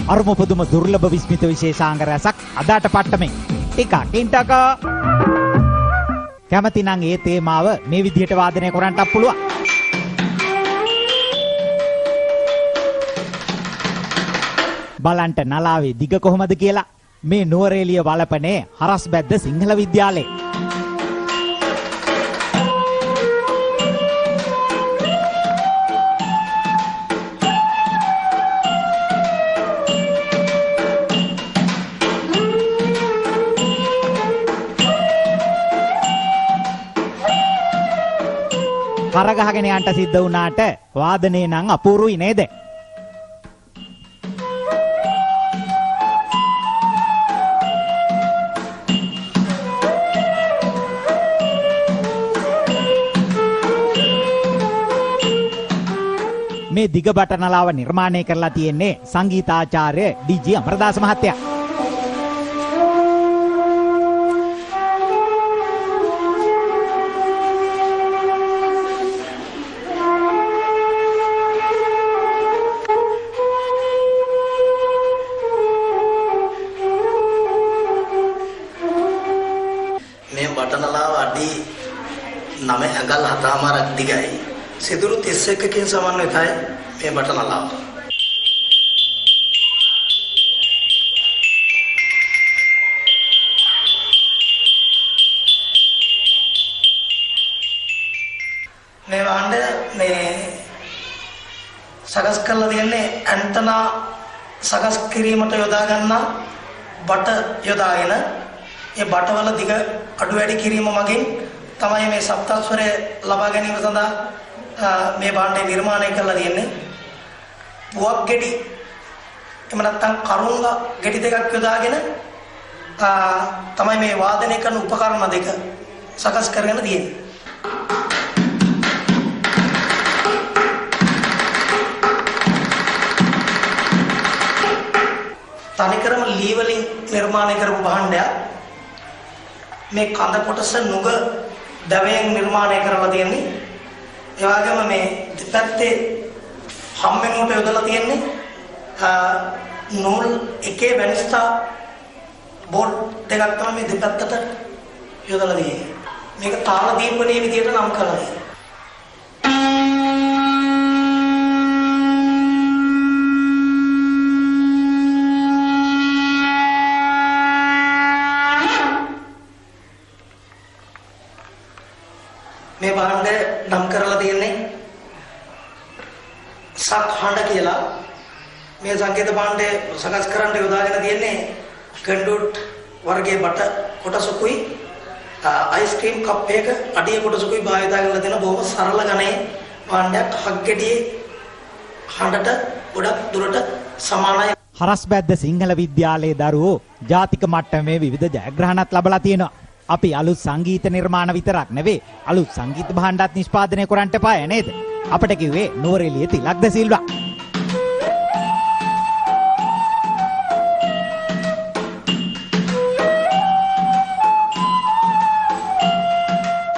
අරුම පුදුම දුර්ලභ විස්මිත විශේෂාංග රසක් අදාට පට්ටමේ. ටිකක් ඉන්ටක. කැමති නම් ඒ තේමාව මේ විදිහට වාදනය කරන්නත් පුළුවන්. බලන්ට නලාවේ දිග කොහොමද කියලා මේ නුවරඑළිය වලපනේ හරස්බැද්ද සිංහල විද්‍යාලයේ. කරගහගෙන යන්න සිද්ධ වුණාට වාදනේ නම් අපූර්වයි නේද? මේ දිග බටනලාව නිර්මාණය කරලා තියෙන්නේ සංගීතාචාර්ය ඩී.ජී. අමරදාස මහත්තයා. මේ බටනලාව අඩි 9.4 දිගයි. සිදුරු 31කින් සමන්විතයි මේ බටනලාව. මේ වාණ්ඩය මේ සකස් කරලා තියෙන්නේ ඇන්ටනා සකස් කිරීමට යොදා ගන්නා බට යොදාගෙන ඒ බටවල දිග අඩු වැඩි කිරීම මගින් තමයි මේ සප්තස්වරය ලබා ගැනීම සඳහා මේ භාණ්ඩය නිර්මාණය කරලා තියෙන්නේ. පුවක් ගෙඩි එහෙම නැත්නම් කරුංග ගෙඩි දෙකක් යොදාගෙන තමයි මේ වාදනය කරන උපකරණ දෙක සකස් කරගෙන තියෙන්නේ. තනිකරම ලී වලින් නිර්මාණය කරපු භාණ්ඩයක්. මේ කඳ කොටස නුග දවයෙන් නිර්මාණය කරලා තියෙන්නේ. ඒ වගේම මේ දෙපැත්තේ හැම්මෙනුවට යොදලා තියෙන්නේ නූල් එකේ වැනිස්ථා බෝඩ් දෙකක් තමයි මේ දෙපැත්තට යොදලා තියෙන්නේ. මේක තාල දීපනේ විදියට නම් කරලා තියෙනවා. මේ භාණ්ඩය නම් කරලා තියෙන්නේ සක්හඬ කියලා. මේ සංකේත භාණ්ඩය සකස් කරන්න යොදාගෙන තියෙන්නේ කන්ඩුට් වර්ගයේ බට කොටසකුයි අයිස්ක්‍රීම් කප් එකක අඩිය කොටසකුයි භාවිත කරලා තියෙන බොහොම සරල ගණයේ භාණ්ඩයක්. හක්ගෙඩියේ හඬට ගොඩක් දුරට සමානයි. හරස්බැද්ද සිංහල විද්‍යාලයේ දරුවෝ ජාතික මට්ටමේ විවිධ ජයග්‍රහණත් ලබලා තියෙනවා. අපි අලුත් සංගීත නිර්මාණ විතරක් නෙවෙයි අලුත් සංගීත භාණ්ඩත් නිෂ්පාදනය කරන්නට පාය නේද? අපිට කිව්වේ නුවරඑළිය තිලක්ද සිල්වා.